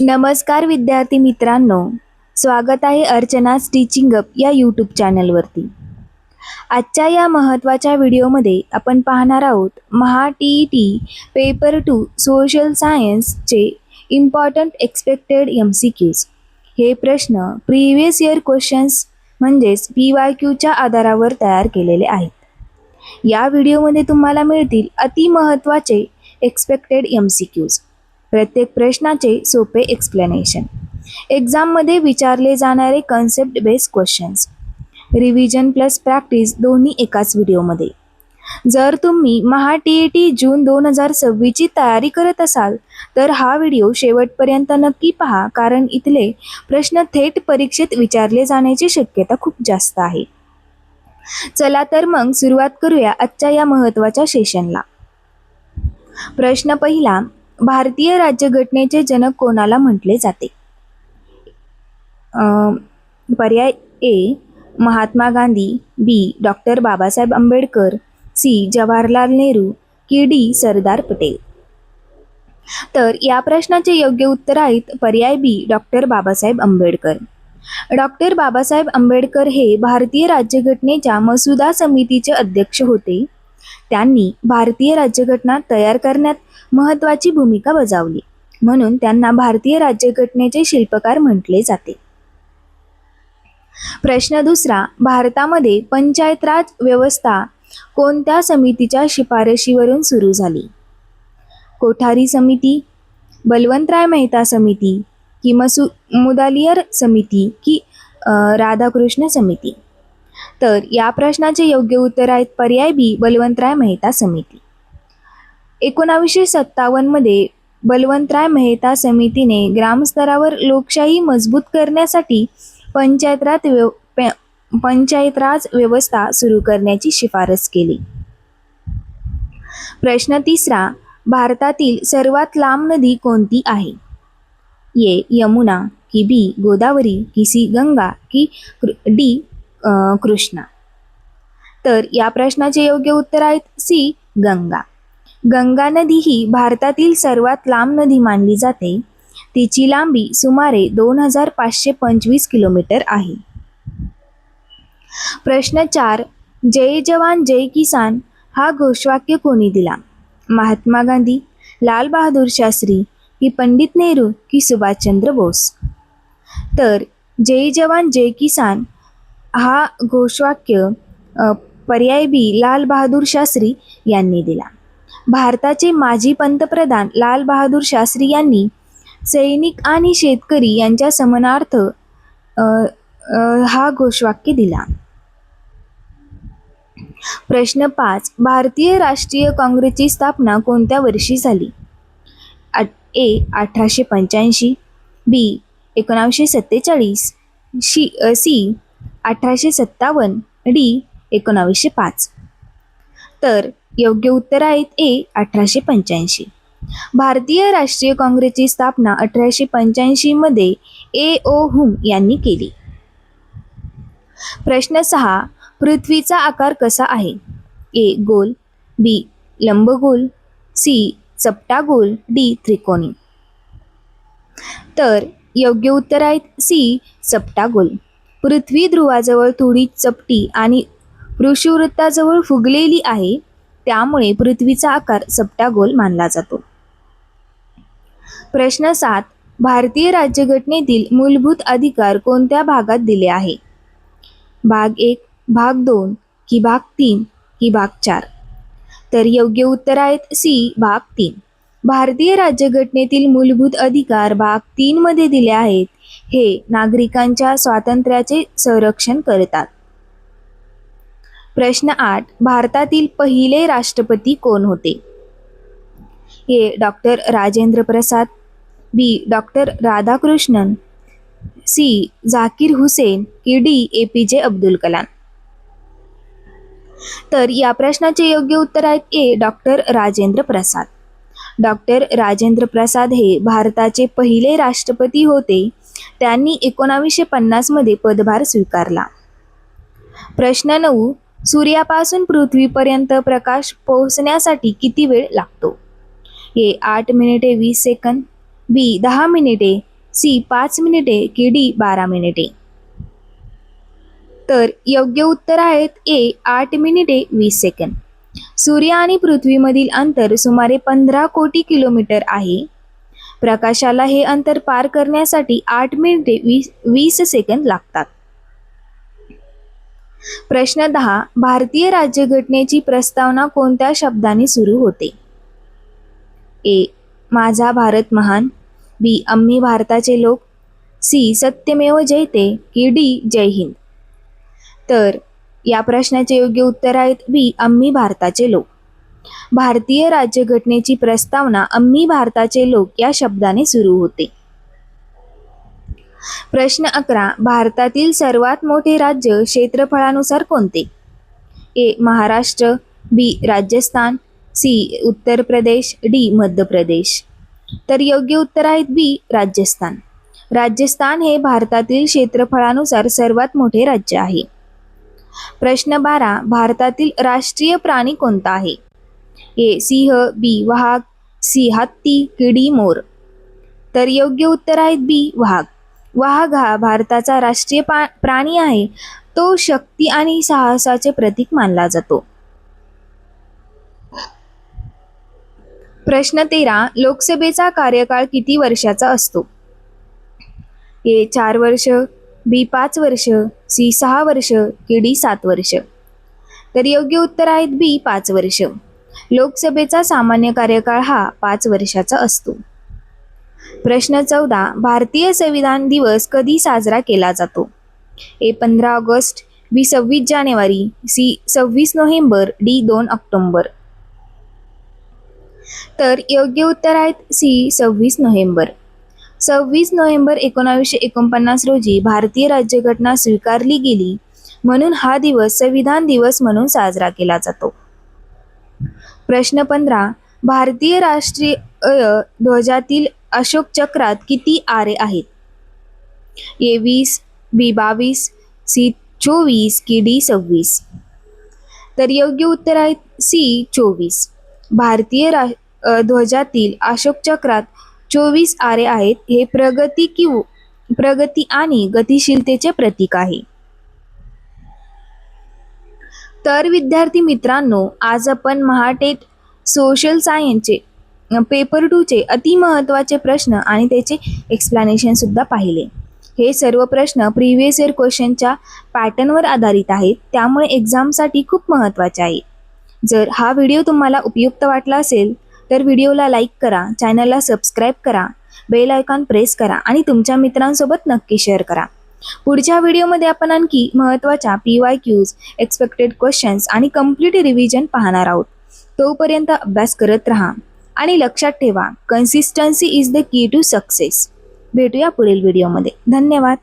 नमस्कार विद्यार्थी मित्रांनो, स्वागत आहे अर्चना's टीचिंग अप या यूट्यूब चॅनलवरती. आजच्या या महत्त्वाच्या व्हिडिओमध्ये आपण पाहणार आहोत महा TET पेपर 2 सोशल सायन्सचे इम्पॉर्टंट एक्सपेक्टेड MCQs. हे प्रश्न प्रिव्हियस इयर क्वेश्चन्स म्हणजेच PYQच्या आधारावर तयार केलेले आहेत. या व्हिडिओमध्ये तुम्हाला मिळतील अति महत्त्वाचे एक्सपेक्टेड MCQs. प्रत्येक प्रश्नाचे सोपे एक्सप्लेनेशन, एक्झाममध्ये विचारले जाणारे concept based questions, revision plus practice दोन्ही एकाच व्हिडिओमध्ये. जर तुम्ही महा TET जून 2026ची तयारी करत असाल तर हा व्हिडिओ शेवटपर्यंत नक्की पहा, कारण इथले प्रश्न थेट परीक्षेत विचारले जाण्याची शक्यता खूप जास्त आहे. चला तर मग सुरुवात करूया आजच्या या महत्त्वाच्या सेशनला. प्रश्न पहिला, भारतीय राज्यघटनेचे जनक कोणाला म्हटले जाते? पर्याय ए महात्मा गांधी, बी डॉक्टर बाबासाहेब आंबेडकर, सी जवाहरलाल नेहरू की डी सरदार पटेल. तर या प्रश्नाचे योग्य उत्तर आहेत पर्याय बी डॉक्टर बाबासाहेब आंबेडकर. डॉक्टर बाबासाहेब आंबेडकर हे भारतीय राज्यघटनेच्या मसुदा समितीचे अध्यक्ष होते. त्यांनी भारतीय राज्यघटना तयार करण्यात महत्त्वाची भूमिका बजावली, म्हणून त्यांना भारतीय राज्यघटनेचे शिल्पकार म्हटले जाते. प्रश्न दुसरा, भारतामध्ये पंचायत राज व्यवस्था कोणत्या समितीच्या शिफारशीवरून सुरू झाली? कोठारी समिती, बलवंतराय मेहता समिती की मुदालियर समिती की राधाकृष्ण समिती. तर या प्रश्नाचे योग्य उत्तर आहेत पर्याय बी बलवंतराय मेहता समिती. 1957 मध्ये बलवंतराय मेहता समितीने ग्रामस्तरावर लोकशाही मजबूत करण्यासाठी पंचायत राज व्यवस्था सुरू करण्याची शिफारस केली. प्रश्न तिसरा, भारतातील सर्वात लांब नदी कोणती आहे? ए यमुना की बी गोदावरी की सी गंगा की डी कृष्णा. तर या प्रश्नाचे योग्य उत्तर आहेत सी गंगा. गंगा नदी ही भारतातील सर्वात लांब नदी मानली जाते. तिची लांबी सुमारे 2525 किलोमीटर आहे. प्रश्न 4, जय जवान जय किसान हा घोषवाक्य कोणी दिला? महात्मा गांधी, लाल बहादूर शास्त्री की पंडित नेहरू की सुभाषचंद्र बोस. तर जय जवान जय किसान हा घोषवाक्य पर्याय बी लाल बहादूर शास्त्री यांनी दिला. भारताचे माजी पंतप्रधान लाल बहादूर शास्त्री यांनी सैनिक आणि शेतकरी यांच्या समानार्थ हा घोषवाक्य दिला. प्रश्न 5, भारतीय राष्ट्रीय काँग्रेसची स्थापना कोणत्या वर्षी झाली? ए 1885, बी 1947, सी 1857, डी 1905. तर योग्य उत्तर आहेत ए 1885. भारतीय राष्ट्रीय काँग्रेसची स्थापना 1885 मध्ये A.O. हुम यांनी केली. प्रश्न 6, पृथ्वीचा आकार कसा आहे? ए गोल, बी लंबगोल, सी चपटा गोल, डी त्रिकोणी. तर योग्य उत्तर आहेत सी चपटा गोल. पृथ्वी ध्रुवाजवळ थोडी चपटी आणि ऋषुवृत्ताजवळ फुगलेली आहे, त्यामुळे पृथ्वीचा आकार चपटा गोल मानला जातो. प्रश्न 7, भारतीय राज्यघटनेतील मूलभूत अधिकार कोणत्या भागात दिले आहे? भाग 1, भाग 2 की भाग 3 की भाग 4. तर योग्य उत्तर आहेत सी भाग 3. भारतीय राज्यघटनेतील मूलभूत अधिकार भाग 3 मध्ये दिले आहेत. हे नागरिकांच्या स्वातंत्र्याचे संरक्षण करतात. प्रश्न 8, भारतातील पहिले राष्ट्रपती कोण होते? ए डॉक्टर राजेंद्र प्रसाद, बी डॉक्टर राधाकृष्णन, सी झाकीर हुसेन की डी APJ अब्दुल कलाम. तर या प्रश्नाचे योग्य उत्तर आहेत ए डॉक्टर राजेंद्र प्रसाद. डॉक्टर राजेंद्र प्रसाद हे भारताचे पहिले राष्ट्रपती होते. त्यांनी 1950 मध्ये पदभार स्वीकारला. प्रश्न 9, सूर्यापासून पृथ्वीपर्यंत प्रकाश पोहोचण्यासाठी किती वेळ लागतो? ए 8 मिनिटे 20 सेकंद, बी 10 मिनिटे, सी 5 मिनिटे की डी 12 मिनिटे? तर योग्य उत्तर आहेत ए 8 मिनिटे 20 सेकंद. सूर्य आणि पृथ्वीमधील अंतर सुमारे 15 कोटी किलोमीटर आहे. प्रकाशाला हे अंतर पार करण्यासाठी 8 मिनिटे 20 सेकंद लागतात. प्रश्न 10. भारतीय राज्यघटनेची प्रस्तावना कोणत्या शब्दाने सुरू होते? ए. माझा भारत महान, बी. आम्ही भारताचे लोक, सी. सत्यमेव जयते की डी. जय हिंद? तर या प्रश्नाचे योग्य उत्तर आहेत बी. आम्ही भारताचे लोक. भारतीय राज्यघटनेची प्रस्तावना आम्ही भारताचे लोक या शब्दाने सुरू होते. प्रश्न 11. भारतातील सर्वात मोठे राज्य क्षेत्रफळानुसार कोणते? ए. महाराष्ट्र, बी. राजस्थान, सी. उत्तर प्रदेश, डी. मध्य प्रदेश? तर योग्य उत्तर आहेत बी. राजस्थान. राजस्थान हे भारतातील क्षेत्रफळानुसार सर्वात मोठे राज्य आहे. प्रश्न 12. भारतातील राष्ट्रीय प्राणी कोणता आहे? ए. सिंह, बी. वाघ, सी. हत्ती की डी. मोर? तर योग्य उत्तर आहेत बी. वाघ. वाघ हा भारताचा राष्ट्रीय प्राणी आहे. तो शक्ती आणि साहसाचे प्रतीक मानला जातो. प्रश्न 13. लोकसभेचा कार्यकाळ किती वर्षाचा असतो? ए. 4 वर्ष, बी. 5 वर्ष, सी. 6 वर्ष की डी. 7 वर्ष? तर योग्य उत्तर आहेत बी. 5 वर्ष. लोकसभेचा सामान्य कार्यकाळ हा 5 वर्षाचा असतो. प्रश्न 14. भारतीय संविधान दिवस कधी साजरा केला जातो? ए. 15 ऑगस्ट, बी. 26 जानेवारी, सी. 26 November, D. 2 ऑक्टोबर? तर योग्य उत्तर आहेत सी. 26 नोव्हेंबर. 26 नोव्हेंबर 1949 रोजी भारतीय राज्यघटना स्वीकारली गेली, म्हणून हा दिवस संविधान दिवस म्हणून साजरा केला जातो. प्रश्न 15. भारतीय राष्ट्रीय ध्वजातील अशोक चक्रात किती आरे आहेत? ए. 20, बी. 22, सी. 24 की डी. 26? तर योग्य उत्तर आहेत सी. 24. भारतीय ध्वजातील अशोक चक्रात 24 आरे आहेत. हे प्रगती आणि गतिशीलतेचे प्रतीक आहे. तर विद्यार्थी मित्रांनो, आज आपण महाटेट सोशल सायन्सचे पेपर 2 चे अति महत्त्वाचे प्रश्न आणि त्याचे एक्सप्लेनेशन सुद्धा पाहिले. हे सर्व प्रश्न प्रिव्हियस इयर क्वेश्चनच्या पॅटर्नवर आधारित आहेत, त्यामुळे एक्झामसाठी खूप महत्त्वाचे आहे. जर हा व्हिडिओ तुम्हाला उपयुक्त वाटला असेल तर व्हिडिओला लाईक करा, चॅनलला सबस्क्राईब करा, बेल आयकॉन प्रेस करा आणि तुमच्या मित्रांसोबत नक्की शेअर करा. पुढच्या व्हिडिओमध्ये आपण आणखी महत्त्वाच्या PYQs, एक्सपेक्टेड क्वेश्चन्स आणि कंप्लीट रिव्हिजन पाहणार आहोत. तोपर्यंत अभ्यास करत राहा आणि लक्षात ठेवा, consistency is the key to success. भेटूया पुढील व्हिडिओमध्ये. धन्यवाद.